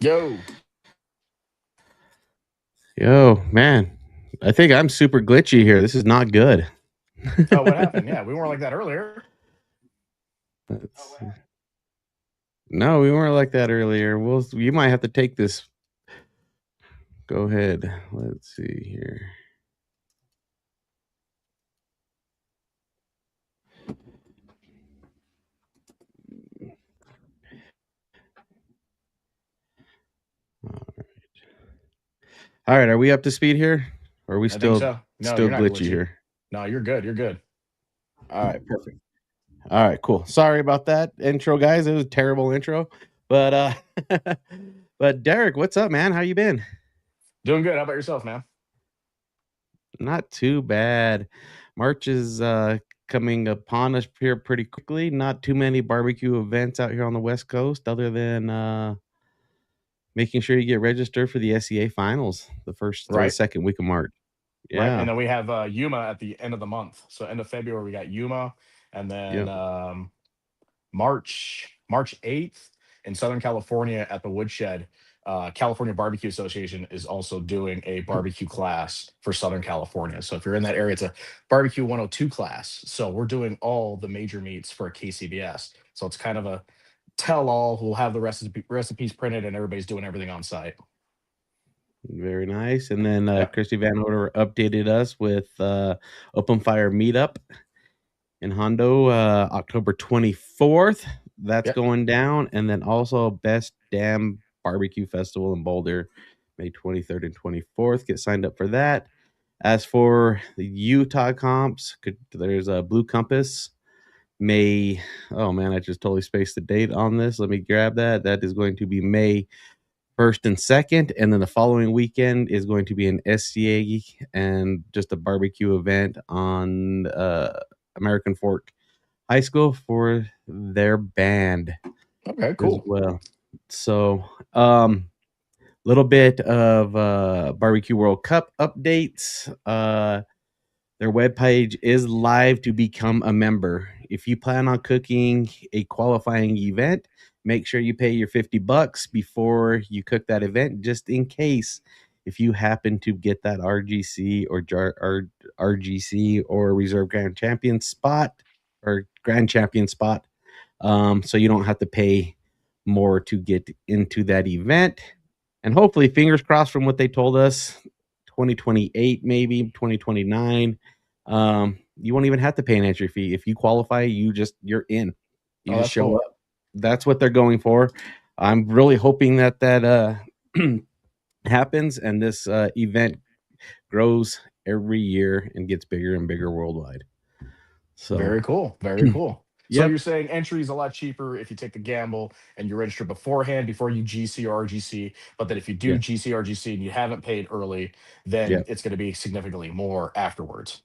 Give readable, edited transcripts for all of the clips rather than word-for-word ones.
Yo. Yo, man, I think I'm super glitchy here. This is not good. Oh, what happened? Yeah, we weren't like that earlier. No, we weren't like that earlier. You might have to take this. Go ahead. Let's see here. All right, are we up to speed here? Or are we I think still so. No, still you're not glitchy glitchy. here? No, you're good. You're good. All right, perfect. All right, cool. Sorry about that intro, guys. It was a terrible intro. But but Derek, what's up, man? How you been? Doing good. How about yourself, man? Not too bad. March is coming upon us here pretty quickly. Not too many barbecue events out here on the West Coast, other than making sure you get registered for the SEA finals the first or the Right. second week of March. Right. Yeah. And then we have Yuma at the end of the month. So end of February we got Yuma, and then Yep. March 8th in Southern California at the Woodshed. California Barbecue Association is also doing a barbecue class for Southern California. So if you're in that area, it's a barbecue 102 class. So we're doing all the major meats for KCBS. So it's kind of a tell all. We'll have the recipes printed, and everybody's doing everything on site. Very nice. And then Yeah. Christy Van Order updated us with Open Fire Meetup in Hondo, October 24th. That's Yep. going down. And then also Best Damn Barbecue Festival in Boulder, May 23rd and 24th. Get signed up for that. As for the Utah comps, there's a Blue Compass. May, oh man, I just totally spaced the date on this. Let me grab that. That is going to be May 1st and 2nd. And then the following weekend is going to be an SCA and just a barbecue event on American Fork High School for their band Okay. as Cool. well. So, little bit of Barbecue World Cup updates. Their webpage is live to become a member. If you plan on cooking a qualifying event, make sure you pay your $50 before you cook that event, just in case if you happen to get that RGC or RGC or Reserve Grand Champion spot or Grand Champion spot, so you don't have to pay more to get into that event. And hopefully, fingers crossed from what they told us, 2028, maybe 2029. You won't even have to pay an entry fee. If you qualify, you're in. You Oh, just that's show cool. up. That's what they're going for. I'm really hoping that happens and this event grows every year and gets bigger and bigger worldwide. So, Very cool. Very cool. So yep, you're saying entry is a lot cheaper if you take the gamble and you register beforehand before you GC or RGC. But that if you do yeah, GC or RGC and you haven't paid early, then yep. it's going to be significantly more afterwards.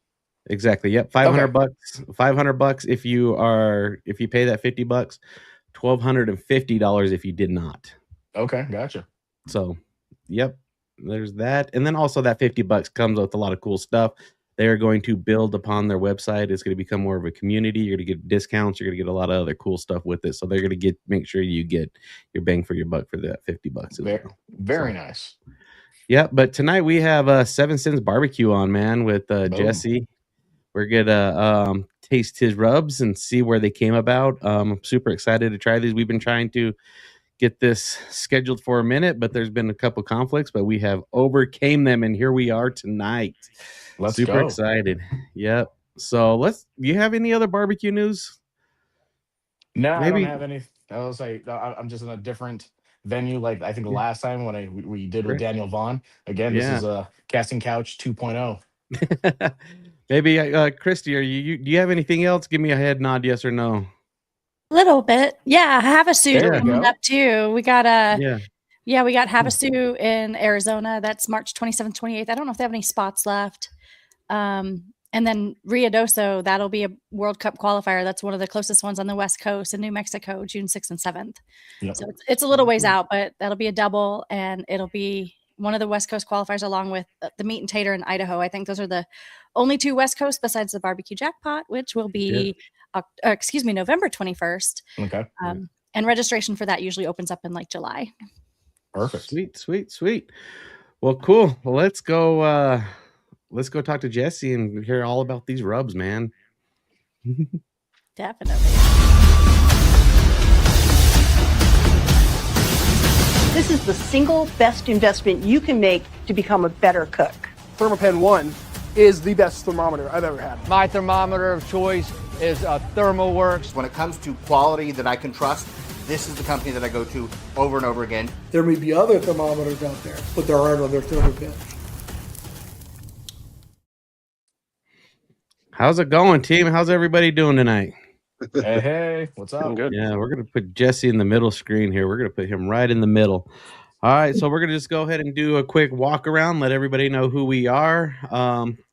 Exactly. Yep. 500 Okay. bucks. $500 if you pay that $50, $1,250 if you did not. Okay. Gotcha. So, yep, there's that. And then also that $50 comes with a lot of cool stuff. They're going to build upon their website. It's going to become more of a community. You're going to get discounts. You're going to get a lot of other cool stuff with it. So they're going to make sure you get your bang for your buck for that $50 as Very, well. So, very nice. yeah. But tonight we have Seven Sins BBQ on, man, with Boom. Jesse. We're gonna taste his rubs and see where they came about. I'm super excited to try these. We've been trying to get this scheduled for a minute, but there's been a couple conflicts, but we have overcame them, and here we are tonight. Let's Super go. excited. Yep. So do you have any other barbecue news? No, I don't Maybe. have any. I was like, I'm just in a different venue. Like I think the last time when we did with Great. Daniel Vaughn. Again, this Yeah. is a casting couch 2.0. Maybe Christy, do you have anything else? Give me a head nod, yes or no. Little bit. Yeah, Havasu There we Yeah. coming up go. too. Yeah. We got Havasu in Arizona. That's March 27th, 28th. I don't know if they have any spots left. And then Riadoso, that'll be a World Cup qualifier. That's one of the closest ones on the West Coast in New Mexico, June 6th and 7th. Yep. So it's a little ways out, but that'll be a double, and it'll be one of the West Coast qualifiers along with the meat and tater in Idaho. I think those are the only two West Coast besides the barbecue jackpot, which will Yeah. be, November 21st. Okay. And registration for that usually opens up in like July. Perfect. Sweet. Well, cool. Well, let's go talk to Jesse and hear all about these rubs, man. Definitely. This is the single best investment you can make to become a better cook. Thermopen 1 is the best thermometer I've ever had. My thermometer of choice is ThermoWorks. When it comes to quality that I can trust, this is the company that I go to over and over again. There may be other thermometers out there, but there aren't other Thermopens. How's it going, team? How's everybody doing tonight? Hey, what's up? I'm good. Yeah, we're going to put Jesse in the middle screen here. We're going to put him right in the middle. All right, so we're going to just go ahead and do a quick walk around, let everybody know who we are.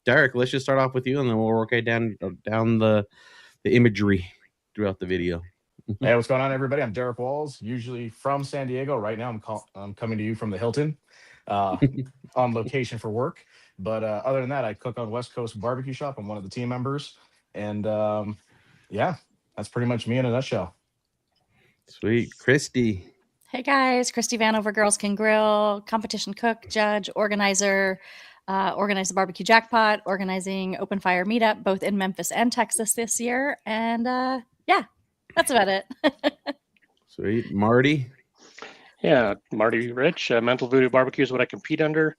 Derek, let's just start off with you, and then we'll work down the imagery throughout the video. Hey, what's going on, everybody? I'm Derek Walls, usually from San Diego. Right now, I'm coming to you from the Hilton on location for work. But other than that, I cook on West Coast Barbecue Shop. I'm one of the team members. And yeah, that's pretty much me in a nutshell. Sweet. Christy. Hey guys, Christy Vanover, Girls Can Grill, competition cook, judge, organizer, organized the barbecue jackpot, organizing open fire meetup, both in Memphis and Texas this year. And yeah, that's about it. Sweet. Marty. Yeah, Marty Rich, Mental Voodoo Barbecue is what I compete under.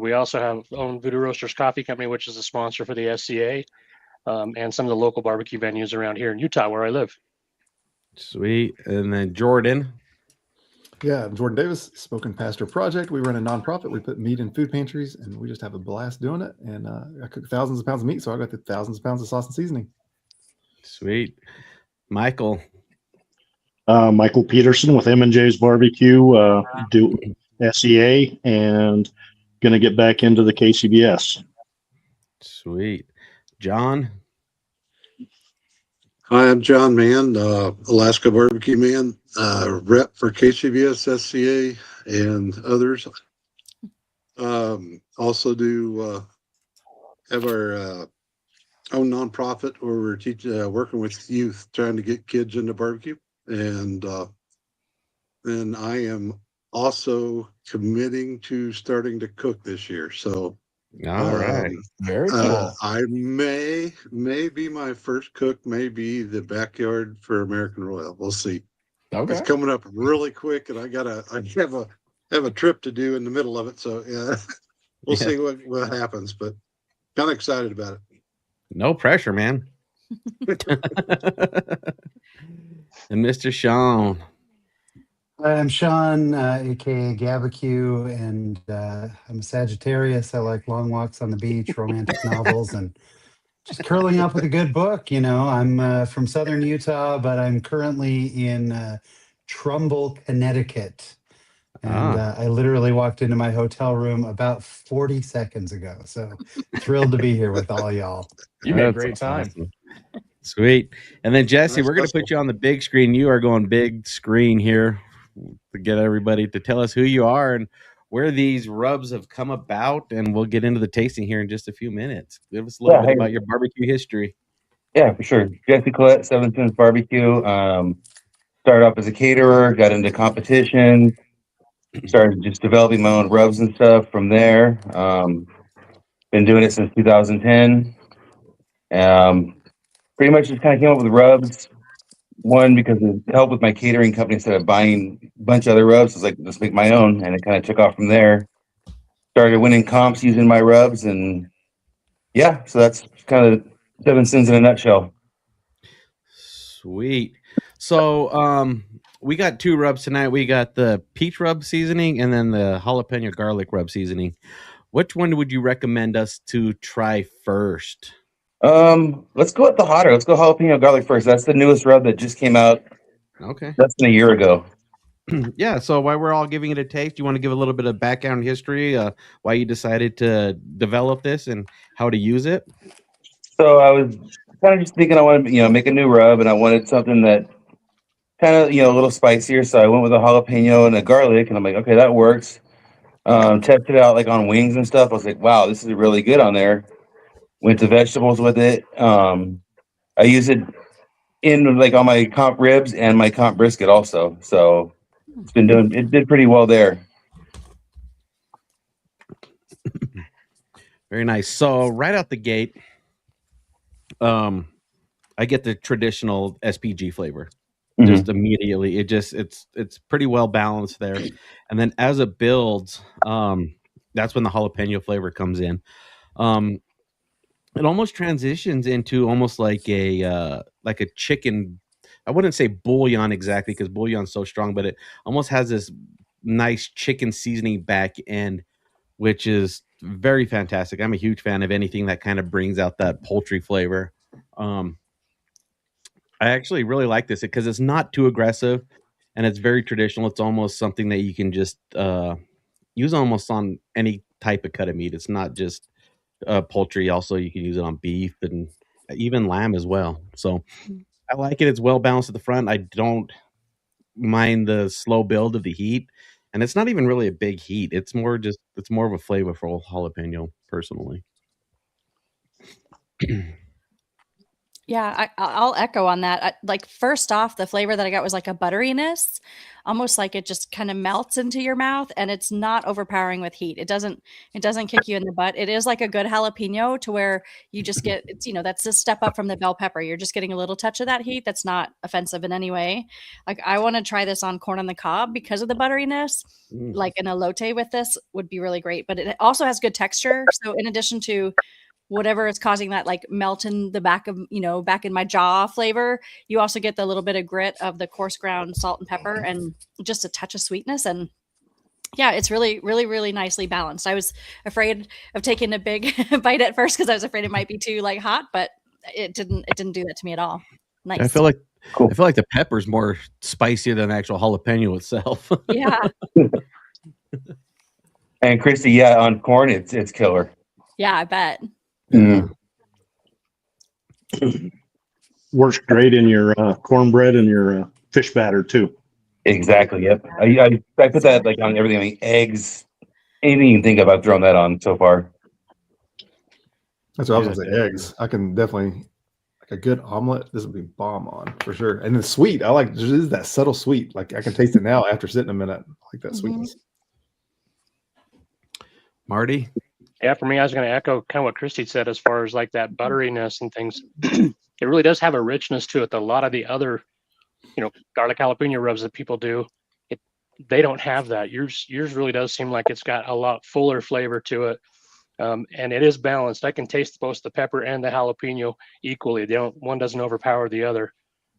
We also have own Voodoo Roasters Coffee Company, which is a sponsor for the SCA, and some of the local barbecue venues around here in Utah where I live. Sweet. And then Jordan. Yeah, I'm Jordan Davis, Smoking Pastor Project. We run a nonprofit. We put meat in food pantries, and we just have a blast doing it. And I cook thousands of pounds of meat, so I got the thousands of pounds of sauce and seasoning. Sweet. Michael. Michael Peterson with M&J's Barbecue, do SEA, and going to get back into the KCBS. Sweet. John. Hi, I'm John Mann, Alaska Barbecue Man, rep for KCBS, SCA, and others. Also do have our own nonprofit where we're working with youth, trying to get kids into barbecue. And then I am also committing to starting to cook this year. So all right, very cool. I may be my first cook, may be the backyard for American Royal. We'll see. Okay. It's coming up really quick, and I have a trip to do in the middle of it. So yeah, we'll see what happens, but kind of excited about it. No pressure, man. And Mr. Sean. I'm Sean, aka Gabacue, and I'm a Sagittarius. I like long walks on the beach, romantic novels, and just curling up with a good book. You know, I'm from Southern Utah, but I'm currently in Trumbull, Connecticut. And I literally walked into my hotel room about 40 seconds ago. So thrilled to be here with all y'all. You had a great time. Awesome. Sweet. And then Jesse, we're going to put you on the big screen. You are going big screen here to get everybody to tell us who you are and where these rubs have come about. And we'll get into the tasting here in just a few minutes. Give us a little bit about your barbecue history. Yeah, for sure. Jesse Collette, Seven Sins BBQ. Started off as a caterer, got into competition, started just developing my own rubs and stuff from there. Been doing it since 2010. Pretty much just kind of came up with rubs. One, because it helped with my catering company instead of buying a bunch of other rubs. It's like, let's make my own. And it kind of took off from there. Started winning comps using my rubs. And yeah, so that's kind of Seven Sins in a nutshell. Sweet. So we got two rubs tonight. We got the peach rub seasoning and then the jalapeno garlic rub seasoning. Which one would you recommend us to try first? Let's go with the hotter. Let's go jalapeno garlic first. That's the newest rub that just came out. Okay. Less than a year ago. Yeah. So while we're all giving it a taste, you want to give a little bit of background history, why you decided to develop this and how to use it? So I was kind of just thinking I wanted to, make a new rub, and I wanted something that kind of, a little spicier. So I went with a jalapeno and a garlic, and I'm like, okay, that works. Tested it out like on wings and stuff. I was like, wow, this is really good on there. Went to vegetables with it. I use it in like on my comp ribs and my comp brisket also. So it did pretty well there. Very nice. So right out the gate, I get the traditional SPG flavor. Just immediately. It's pretty well balanced there. And then as it builds, that's when the jalapeno flavor comes in. It almost transitions into almost like a chicken. I wouldn't say bouillon exactly because bouillon's so strong, but it almost has this nice chicken seasoning back end, which is very fantastic. I'm a huge fan of anything that kind of brings out that poultry flavor. I actually really like this because it's not too aggressive and it's very traditional. It's almost something that you can just use almost on any type of cut of meat. It's not just poultry. Also, you can use it on beef and even lamb as well. So I like it. It's well balanced at the front. I don't mind the slow build of the heat. And it's not even really a big heat. It's more of a flavorful jalapeno, personally. Yeah, I'll echo on that. Like first off, the flavor that I got was like a butteriness, almost like it just kind of melts into your mouth, and it's not overpowering with heat. It doesn't kick you in the butt. It is like a good jalapeno to where you just get that's a step up from the bell pepper. You're just getting a little touch of that heat. That's not offensive in any way. Like I want to try this on corn on the cob because of the butteriness. Like an elote with this would be really great, but it also has good texture. So in addition to whatever is causing that like melt in the back in my jaw flavor, you also get the little bit of grit of the coarse ground salt and pepper and just a touch of sweetness. And yeah, it's really, really, really nicely balanced. I was afraid of taking a big bite at first because I was afraid it might be too like hot, but it didn't do that to me at all. Nice. I feel like the pepper's more spicier than the actual jalapeno itself. Yeah. And Christy, on corn, it's killer. Yeah, I bet. Works great in your cornbread and your fish batter too. Exactly. Yep. I put that like on everything. I mean, eggs, anything you can think of, I've thrown that on so far. That's what I was gonna say. Eggs. I can definitely like a good omelet. This would be bomb on for sure. And the sweet, I like. There is that subtle sweet. Like I can taste it now after sitting a minute. I like that sweetness. Marty. Yeah, for me, I was going to echo kind of what Christy said as far as like that butteriness and things. It really does have a richness to it that a lot of the other, garlic jalapeno rubs that people do, they don't have that. Yours really does seem like it's got a lot fuller flavor to it, and it is balanced. I can taste both the pepper and the jalapeno equally. One doesn't overpower the other,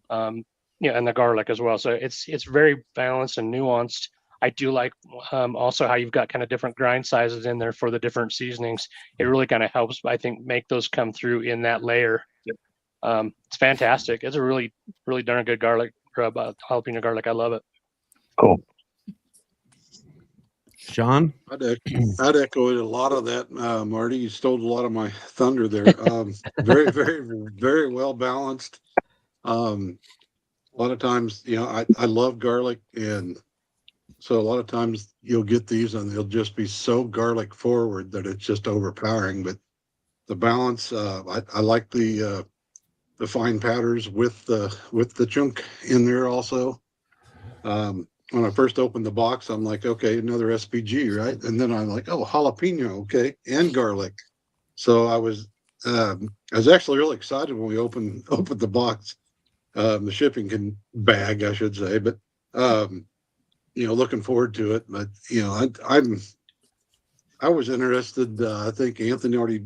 and the garlic as well. So it's very balanced and nuanced. I do like also how you've got kind of different grind sizes in there for the different seasonings. It really kind of helps, I think, make those come through in that layer. It's fantastic. It's a really, really darn good garlic rub, jalapeno garlic. I love it. Cool. Sean? I'd echo a lot of that, Marty. You stole a lot of my thunder there. Very, very, very well balanced. A lot of times, I love garlic, and so a lot of times you'll get these and they'll just be so garlic forward that it's just overpowering. But the balance, I like the fine powders with the chunk in there also. When I first opened the box, I'm like, okay, another SPG, right? And then I'm like, oh, jalapeno, okay, and garlic. So I was actually really excited when we opened the box, the shipping bag, I should say, but. Looking forward to it, but I was interested. I think Anthony already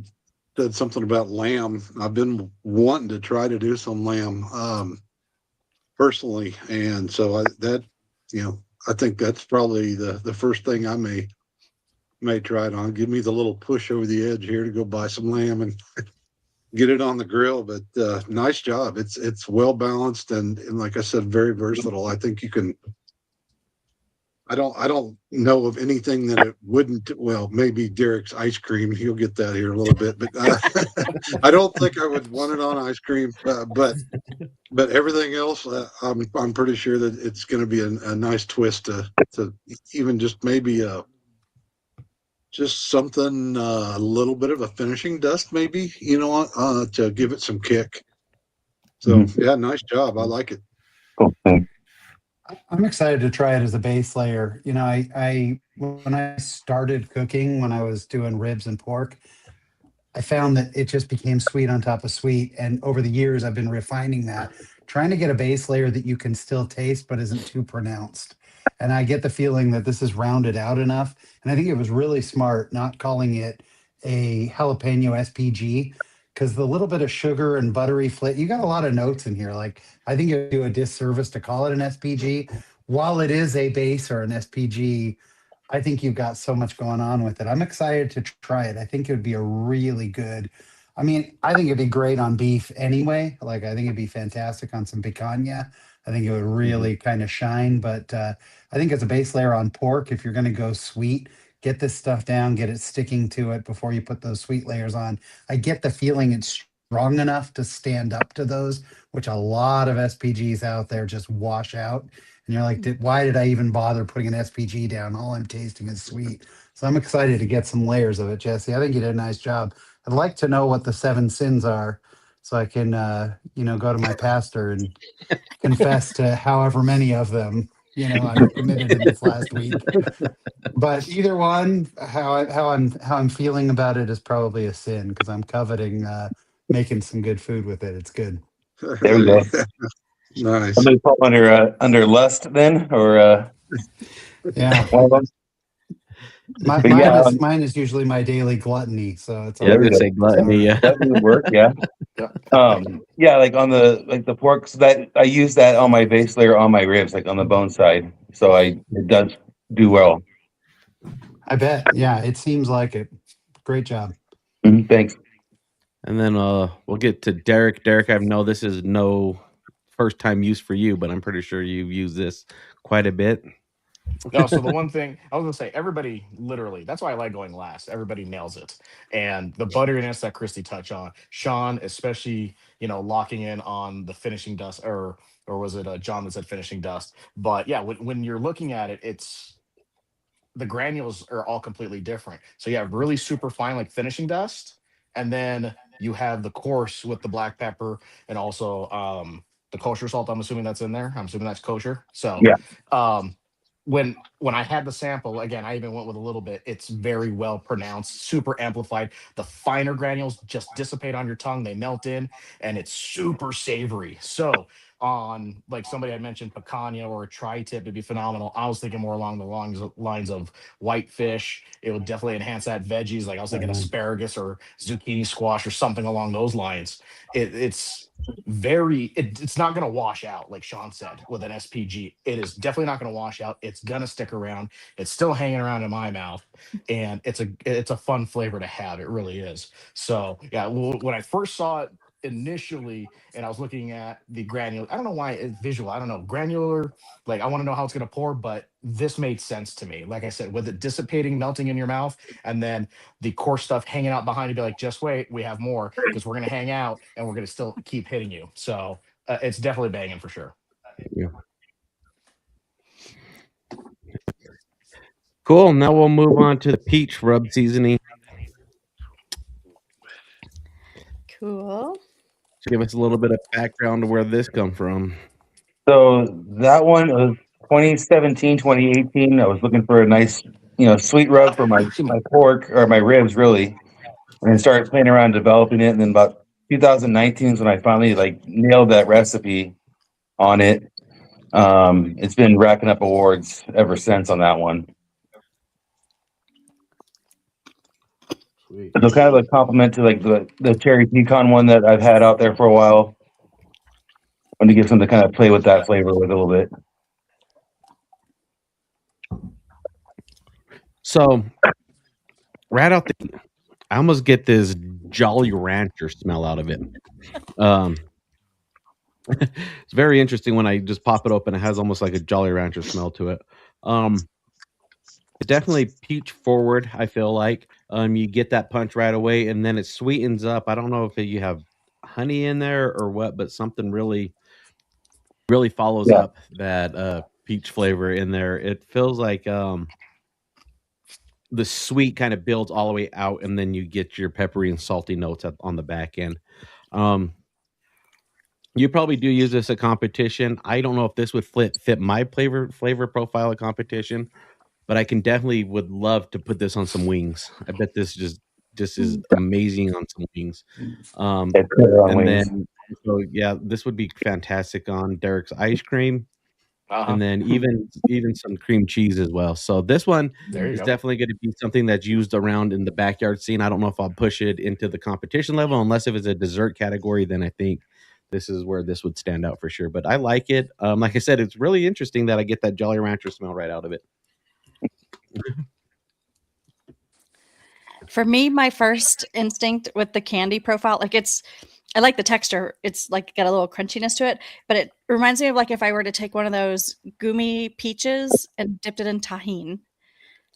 said something about lamb. I've been wanting to try to do some lamb personally, and so I think that's probably the first thing I may try it on. Give me the little push over the edge here to go buy some lamb and get it on the grill. But nice job. It's well balanced and like I said, very versatile. I think you can. I don't know of anything that it wouldn't. Well, maybe Derek's ice cream. He'll get that here in a little bit, but I don't think I would want it on ice cream. But everything else, I'm pretty sure that it's going to be a nice twist to even just maybe just something a little bit of a finishing dust, maybe to give it some kick. So yeah, nice job. I like it. Cool. I'm excited to try it as a base layer. I when I started cooking, when I was doing ribs and pork, I found that it just became sweet on top of sweet. And over the years, I've been refining that, trying to get a base layer that you can still taste but isn't too pronounced. And I get the feeling that this is rounded out enough. And I think it was really smart not calling it a jalapeno SPG, because the little bit of sugar and buttery flavor, you got a lot of notes in here. Like, I think it would do a disservice to call it an SPG. While it is a base or an SPG, I think you've got so much going on with it. I'm excited to try it. I think it would be a really good. I mean, I think it'd be great on beef anyway. Like, I think it'd be fantastic on some picanha. I think it would really kind of shine. But I think as a base layer on pork, if you're going to go sweet, get this stuff down, get it sticking to it before you put those sweet layers on. I get the feeling it's strong enough to stand up to those, which a lot of SPGs out there just wash out. And you're like, why did I even bother putting an SPG down? All I'm tasting is sweet. So I'm excited to get some layers of it, Jesse. I think you did a nice job. I'd like to know what the 7 sins are so I can, go to my pastor and confess to however many of them, I've committed in this last week. But either one, how I'm feeling about it is probably a sin, because I'm coveting making some good food with it. It's good. There we go. Nice. Somebody fall under lust then, or Yeah. one of them? Mine is usually my daily gluttony, so it's Yeah, I would say gluttony. Yeah, that would work. Yeah. Like on the pork, so that I use that on my base layer on my ribs, like on the bone side. So it does do well. I bet. Yeah, it seems like it. Great job. Thanks. And then we'll get to Derek. Derek, I know this is no first time use for you, but I'm pretty sure you've used this quite a bit. No, so the one thing I was gonna say, everybody literally, that's why I like going last. Everybody nails it. And the butteriness that Christy touched on, Sean, especially, locking in on the finishing dust, or was it John that said finishing dust? But yeah, when you're looking at it, it's the granules are all completely different. So you have really super fine, like finishing dust, and then you have the coarse with the black pepper, and also the kosher salt. I'm assuming that's in there. I'm assuming that's kosher. So yeah. When I had the sample, again, I even went with a little bit. It's very well pronounced, super amplified. The finer granules just dissipate on your tongue, they melt in, and it's super savory. So on, like somebody had mentioned, picanha or a tri-tip, it'd be phenomenal. I was thinking more along the lines of whitefish. It would definitely enhance that veggies. Like I was thinking asparagus or zucchini squash or something along those lines. It's not going to wash out, like Sean said, with an SPG. It is definitely not going to wash out. It's going to stick around. It's still hanging around in my mouth, and it's a fun flavor to have. It really is. So yeah, when I first saw it initially, and I was looking at the granular, I don't know why it's visual. I don't know, granular. Like, I want to know how it's going to pour, but this made sense to me. Like I said, with it dissipating, melting in your mouth, and then the coarse stuff hanging out behind you, be like, just wait, we have more, because we're going to hang out and we're going to still keep hitting you. So it's definitely banging for sure. Yeah. Cool. Now we'll move on to the peach rub seasoning. Cool. So give us a little bit of background to where this come from. So that one was 2017, 2018. I was looking for a nice, sweet rub for my pork, or my ribs, really, and started playing around developing it. And then about 2019 is when I finally nailed that recipe on it. It's been racking up awards ever since on that one. Sweet. So kind of a compliment to the cherry pecan one that I've had out there for a while. I want to get something to kind of play with that flavor with a little bit. So right out I almost get this Jolly Rancher smell out of it. It's very interesting when I just pop it open. It has almost like a Jolly Rancher smell to it. Definitely peach forward, I feel like. You get that punch right away, and then it sweetens up. I don't know if you have honey in there or what, but something really follows up that peach flavor in there. It feels like the sweet kind of builds all the way out, and then you get your peppery and salty notes on the back end. You probably do use this at competition. I don't know if this would fit my flavor profile at competition, but I can definitely would love to put this on some wings. I bet this just just is amazing on some wings. Then so yeah, this would be fantastic on Derek's ice cream. And then even some cream cheese as well. So this one is definitely going to be something that's used around in the backyard scene. I don't know if I'll push it into the competition level, unless if it's a dessert category, then I think this is where this would stand out for sure. But I like it. Like I said, it's really interesting that I get that Jolly Rancher smell right out of it. For me, my first instinct with the candy profile, I like the texture. It's like got a little crunchiness to it, but it reminds me of like if I were to take one of those gummy peaches and dipped it in tahine.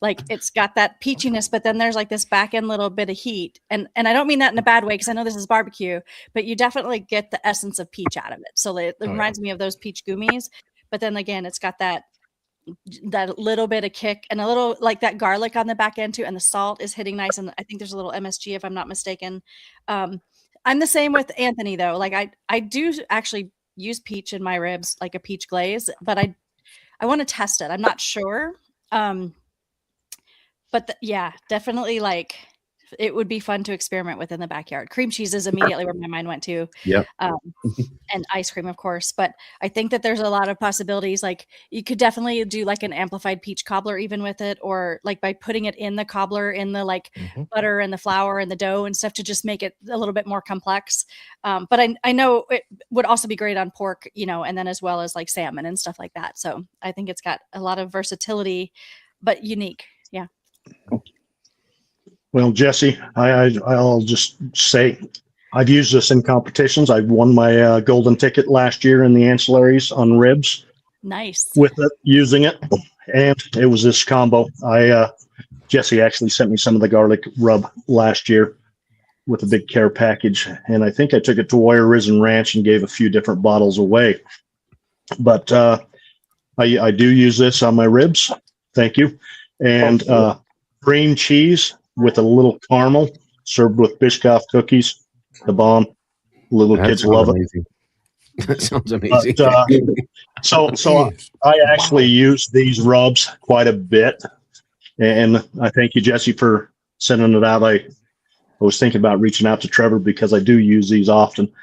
Like it's got that peachiness, but then there's like this back end little bit of heat. And I don't mean that in a bad way, because I know this is barbecue, but you definitely get the essence of peach out of it. So it reminds me of those peach gummies. But then again, it's got that little bit of kick and a little like that garlic on the back end too, and the salt is hitting nice. And I think there's a little MSG if I'm not mistaken. I'm the same with Anthony though. Like I do actually use peach in my ribs, like a peach glaze, but I want to test it. I'm not sure. But yeah, definitely like it would be fun to experiment with in the backyard. Cream cheese is immediately where my mind went to. Yep. And ice cream, of course. But I think that there's a lot of possibilities. Like you could definitely do like an amplified peach cobbler even with it, or like by putting it in the cobbler in the like butter and the flour and the dough and stuff to just make it a little bit more complex. But I know it would also be great on pork, and then as well as like salmon and stuff like that. So I think it's got a lot of versatility, but unique. Yeah. Well, Jesse, I'll just say I've used this in competitions. I won my golden ticket last year in the ancillaries on ribs. Nice. With it, using it, and it was this combo. Jesse actually sent me some of the garlic rub last year with a big care package, and I think I took it to Warrior Risen Ranch and gave a few different bottles away. But I do use this on my ribs. Thank you. And cream cheese with a little caramel served with Biscoff cookies. The bomb. Little kids love it. That sounds amazing. But, so I actually use these rubs quite a bit. And I thank you, Jesse, for sending it out. I was thinking about reaching out to Trevor because I do use these often.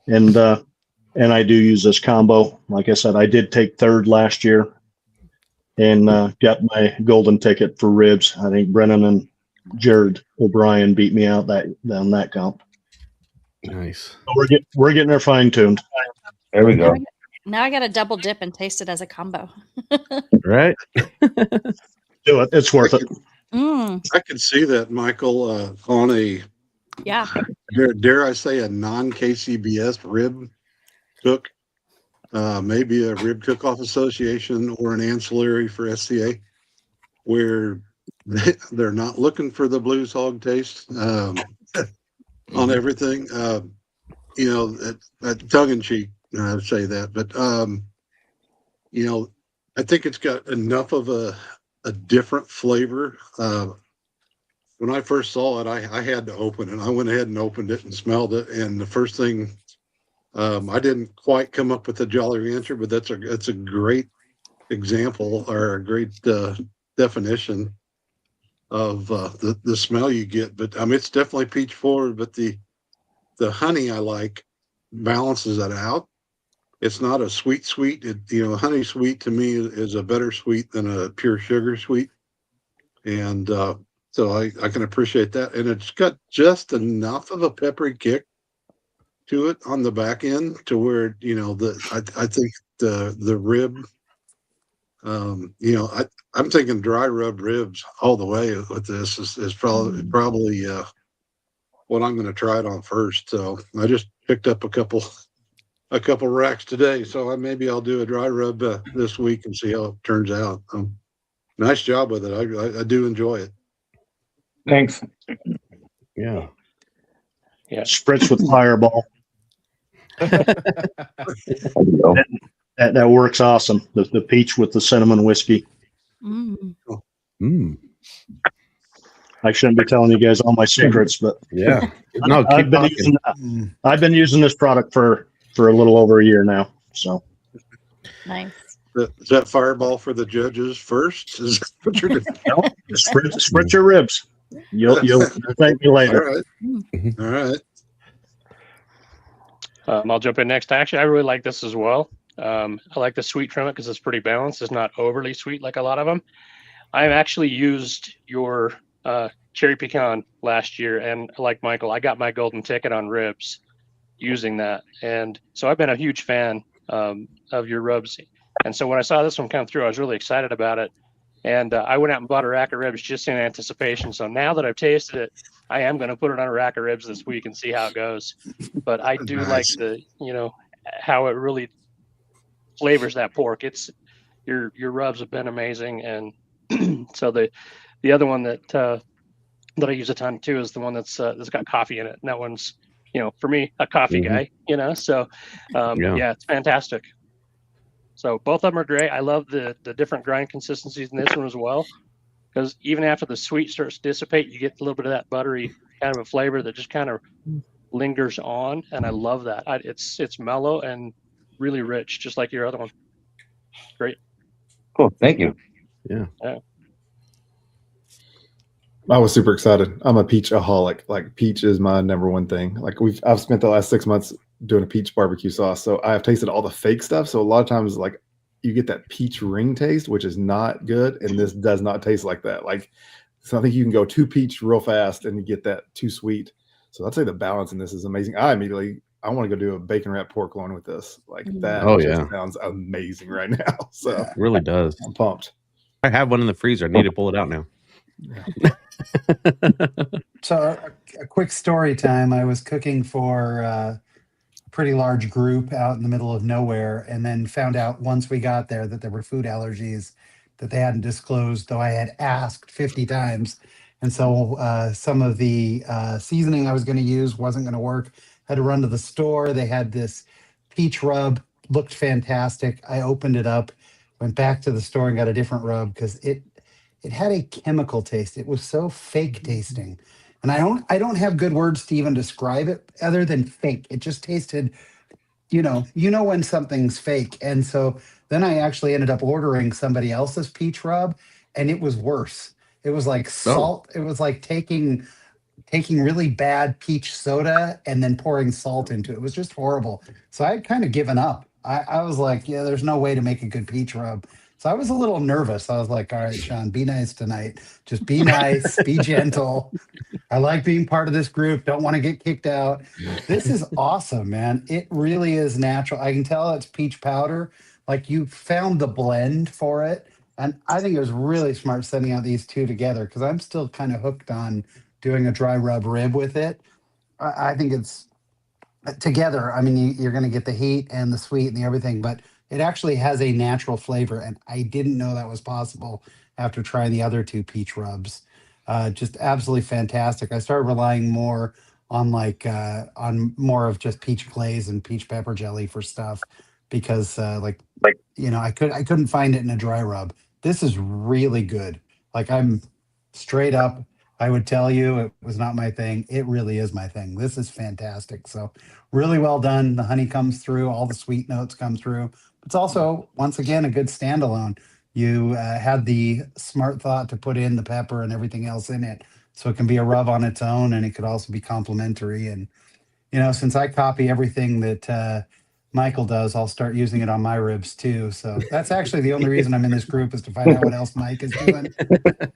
And I do use this combo. Like I said, I did take third last year and got my golden ticket for ribs. I think Brennan and Jared O'Brien beat me out on that count. Nice. So we're getting her fine tuned. There we go. Now I got to double dip and taste it as a combo. Right. Do it. It's worth it. I can see that, Michael, on a dare I say a non-KCBS rib cook, maybe a rib cook-off association or an ancillary for SCA, where they're not looking for the blues hog taste on everything. Tongue in cheek, I would say that, but I think it's got enough of a different flavor. When I first saw it, I had to open it. I went ahead and opened it and smelled it, and the first thing I didn't quite come up with the Jolly Rancher, but that's a great example or a great definition of the smell you get. But it's definitely peach forward, but the honey I like balances it out. It's not a sweet. Honey sweet to me is a better sweet than a pure sugar sweet. And so I can appreciate that. And it's got just enough of a peppery kick to it on the back end to where, I think the rib, I'm thinking dry rubbed ribs all the way with this is probably what I'm going to try it on first. So I just picked up a couple racks today, so maybe I'll do a dry rub this week and see how it turns out. Nice job with it. I do enjoy it. Thanks. Yeah. Spritz with Fireball. That works awesome. The peach with the cinnamon whiskey. I shouldn't be telling you guys all my secrets, but yeah, no, I've been using this product for a little over a year now. So nice. Is that Fireball for the judges first? Is that what you're doing? Spritz your ribs. You'll thank me All later. right. All right. I'll jump in next. Actually, I really like this as well. I like the sweet from it because it's pretty balanced. It's not overly sweet like a lot of them. I've actually used your cherry pecan last year, and like Michael, I got my golden ticket on ribs using that, and so I've been a huge fan of your rubs. And so when I saw this one come through, I was really excited about it, and I went out and bought a rack of ribs just in anticipation. So now that I've tasted it, I am going to put it on a rack of ribs this week and see how it goes. But I do like the, how it really flavors that pork. It's your rubs have been amazing, and so the other one that I use a ton too is the one that's got coffee in it, and that one's for me a coffee guy. So yeah, it's fantastic. So both of them are great. I love the different grind consistencies in this one as well, because even after the sweet starts to dissipate, you get a little bit of that buttery kind of a flavor that just kind of lingers on, and I love that. It's mellow and really rich, just like your other one. Great. Cool. Thank you. Yeah. I was super excited. I'm a peach-aholic. Like, peach is my number one thing. Like, I've spent the last 6 months doing a peach barbecue sauce, so I have tasted all the fake stuff. So a lot of times, like, you get that peach ring taste, which is not good, and this does not taste like that. Like, so I think you can go too peach real fast and you get that too sweet. So I'd say the balance in this is amazing. I want to go do a bacon wrapped pork loin with this. Like, that just sounds amazing right now. So it really does. I'm pumped. I have one in the freezer. I need to pull it out now. So a quick story time. I was cooking for a pretty large group out in the middle of nowhere, and then found out once we got there that there were food allergies that they hadn't disclosed, though I had asked 50 times. And so some of the seasoning I was going to use wasn't going to work. Had to run to the store. They had this peach rub, looked fantastic. I opened it up, went back to the store and got a different rub because it had a chemical taste. It was so fake tasting. And I don't have good words to even describe it other than fake. It just tasted, you know when something's fake. And so then I actually ended up ordering somebody else's peach rub, and it was worse. It was like salt. It was like taking really bad peach soda and then pouring salt into it. It was just horrible. So I had kind of given up. I was like, yeah, there's no way to make a good peach rub. So I was a little nervous. I was like, all right, Sean, be nice tonight. Just be nice, be gentle. I like being part of this group. Don't want to get kicked out. This is awesome, man. It really is natural. I can tell it's peach powder. Like, you found the blend for it. And I think it was really smart sending out these two together, because I'm still kind of hooked on doing a dry rub rib with it. I think it's together. I mean, you're going to get the heat and the sweet and the everything, but it actually has a natural flavor. And I didn't know that was possible after trying the other two peach rubs. Just absolutely fantastic. I started relying more on more of just peach glaze and peach pepper jelly for stuff, because I couldn't find it in a dry rub. This is really good. Like, I'm straight up, I would tell you it was not my thing. It really is my thing. This is fantastic. So really well done. The honey comes through, all the sweet notes come through. It's also, once again, a good standalone. You had the smart thought to put in the pepper and everything else in it, so it can be a rub on its own, and it could also be complimentary. And since I copy everything that Michael does, I'll start using it on my ribs too. So that's actually the only reason I'm in this group, is to find out what else Mike is doing.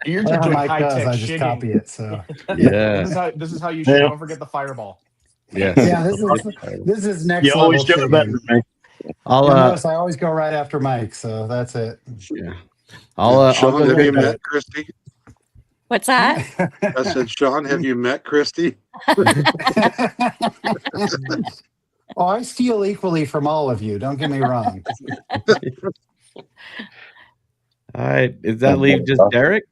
You're just Whatever doing Mike does, high-tech I just shigging. copy it. So Yeah. This is how you should. Don't forget the fireball. Yes. yeah, this is next You level always do it better shigging. than me. You'll notice I always go right after Mike, so that's it. Yeah. I'll Sean, go have you ahead. met Christy? What's that? I said, Sean, have you met Christy? Oh, I steal equally from all of you. Don't get me wrong. All right. Is that leave just Derek?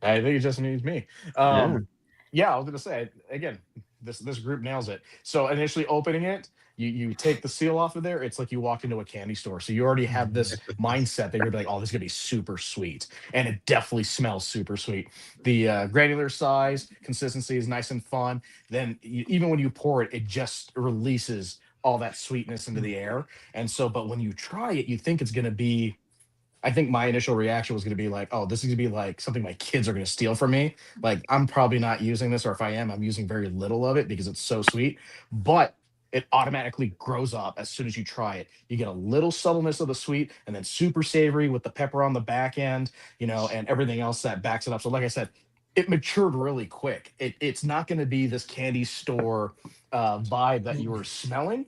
I think it just needs me. Yeah, I was gonna say again. This group nails it. So initially opening it, you take the seal off of there. It's like you walk into a candy store. So you already have this mindset that you're gonna be like, oh, this is gonna be super sweet, and it definitely smells super sweet. The granular size, consistency is nice and fun. Then even when you pour it, it just releases all that sweetness into the air. And so, but when you try it, you think it's gonna be I think my initial reaction was going to be like, oh, this is going to be like something my kids are going to steal from me. Like, I'm probably not using this, or if I am, I'm using very little of it because it's so sweet. But it automatically grows up as soon as you try it. You get a little subtleness of the sweet and then super savory with the pepper on the back end, and everything else that backs it up. So, like I said, it matured really quick. It's not going to be this candy store vibe that you were smelling.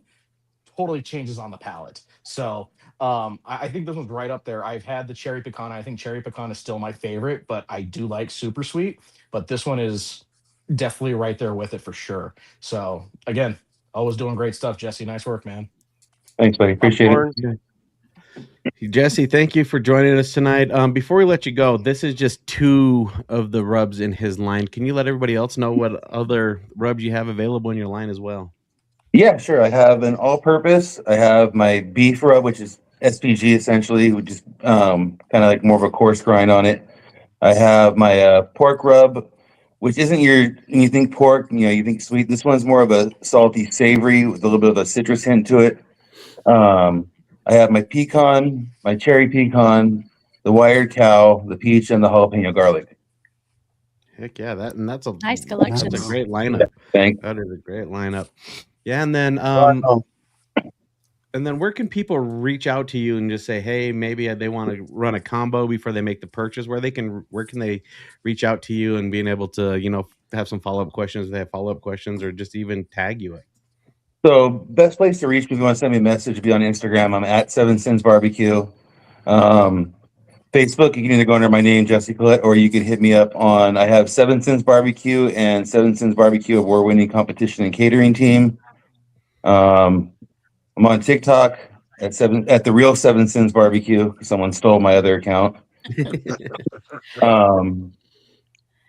Totally changes on the palate. So I think this one's right up there. I've had the cherry pecan. I think cherry pecan is still my favorite, but I do like super sweet. But this one is definitely right there with it for sure. So again, always doing great stuff, Jesse. Nice work, man. Thanks, buddy. Appreciate it. Jesse, thank you for joining us tonight. Before we let you go, this is just 2 of the rubs in his line. Can you let everybody else know what other rubs you have available in your line as well? Yeah, sure. I have an all-purpose. I have my beef rub, which is SPG essentially, which is kind of like more of a coarse grind on it. I have my pork rub, which isn't when you think pork, you think sweet. This one's more of a salty, savory with a little bit of a citrus hint to it. I have my pecan, my cherry pecan, the wired cow, the peach, and the jalapeno garlic. Heck yeah, that's a nice collection. That's a great lineup. Thanks. That is a great lineup. Yeah, and then where can people reach out to you and just say, hey, maybe they want to run a combo before they make the purchase? Where can they reach out to you and being able to have some follow-up questions if they have follow-up questions, or just even tag you it? So best place to reach me if you want to send me a message, be on Instagram. I'm at 7 Sins BBQ. Facebook, you can either go under my name, Jesse Collette, or you can hit me up on, I have 7 Sins BBQ and 7 Sins BBQ award-winning competition and catering team. I'm on TikTok at the real 7 Sins BBQ. Someone stole my other account. I'm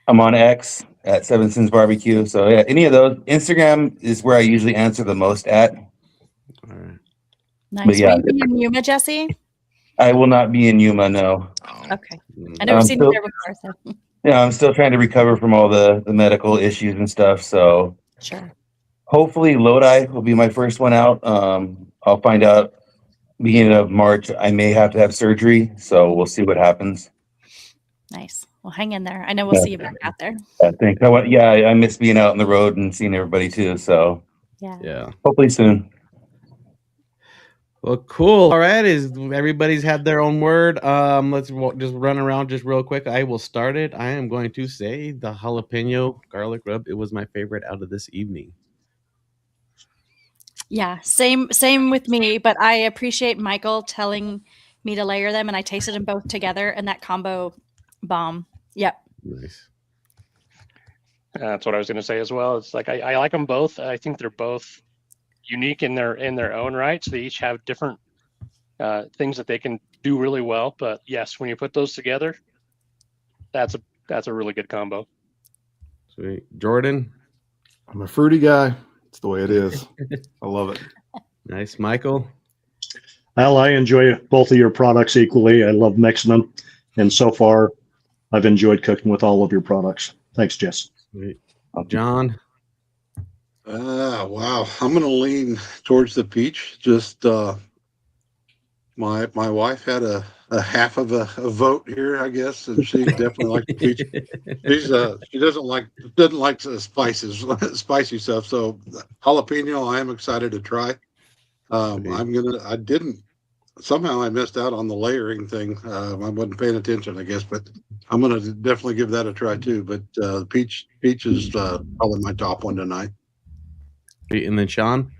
on X at 7 Sins BBQ. So yeah, any of those. Instagram is where I usually answer the most at. All right. Nice. But yeah, Will you be in Yuma, Jesse? I will not be in Yuma, no. Okay. I never seen you there before. So. Yeah, I'm still trying to recover from all the medical issues and stuff. So sure. Hopefully Lodi will be my first one out. I'll find out beginning of March. I may have to have surgery, so we'll see what happens. Nice. Well, hang in there. I know we'll see you back out there. I think I miss being out on the road and seeing everybody too. So yeah. Hopefully soon. Well, cool. All right, everybody's had their own word. Let's just run around just real quick. I will start it. I am going to say the jalapeno garlic rub. It was my favorite out of this evening. Yeah, same with me, but I appreciate Michael telling me to layer them, and I tasted them both together, and that combo bomb. Yep. Nice. That's what I was going to say as well. It's like I like them both. I think they're both unique in their own right. So they each have different things that they can do really well. But yes, when you put those together, that's a really good combo. Sweet. Jordan? I'm a fruity guy. It's the way it is. I love it. Nice. Michael? Well, I enjoy both of your products equally. I love mixing them. And so far, I've enjoyed cooking with all of your products. Thanks, Jess. Sweet. John? Wow. I'm going to lean towards the peach. Just my wife had a half of a vote here, I guess, and she definitely liked the peach. She doesn't like the spicy stuff. So jalapeno, I am excited to try. Somehow I missed out on the layering thing. I wasn't paying attention, I guess, but I'm going to definitely give that a try too. But peach is probably my top one tonight. And then Sean?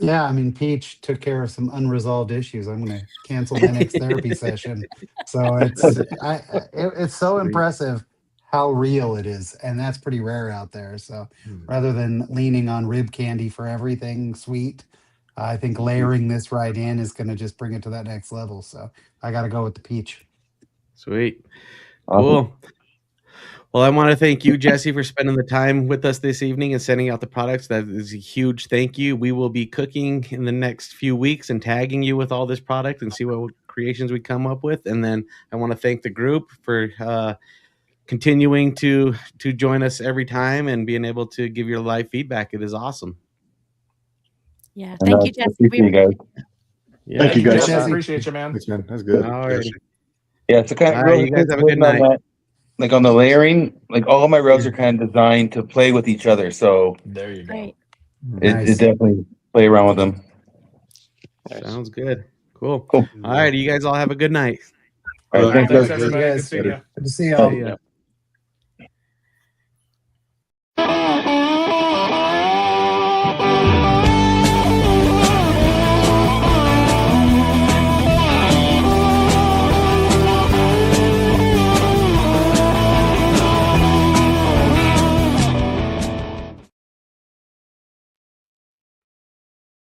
Yeah, I mean, Peach took care of some unresolved issues. I'm going to cancel my next therapy session. So it's so impressive how real it is, and that's pretty rare out there. So rather than leaning on rib candy for everything sweet, I think layering this right in is going to just bring it to that next level. So I got to go with the peach. Sweet. Cool. Well, I want to thank you, Jesse, for spending the time with us this evening and sending out the products. That is a huge thank you. We will be cooking in the next few weeks and tagging you with all this product and see what creations we come up with. And then I want to thank the group for continuing to join us every time and being able to give your live feedback. It is awesome. Yeah, thank you, Jesse. You guys. Yeah. Thank you, Jesse. guys. Jesse. Appreciate you, man. Thanks, man. That's good. Alrighty. Yeah, so kind All of right, really you guys quick have a good on night. that, like on the layering, like all of my rugs are kind of designed to play with each other, so There you go. Great. it Nice. definitely play around with them. Sounds good. Cool. Cool. All right, you guys all have a good night. All right, All right, thanks, thanks, guys. See you everybody. Good guys. seeing you. Good to see y'all. See ya. Yep.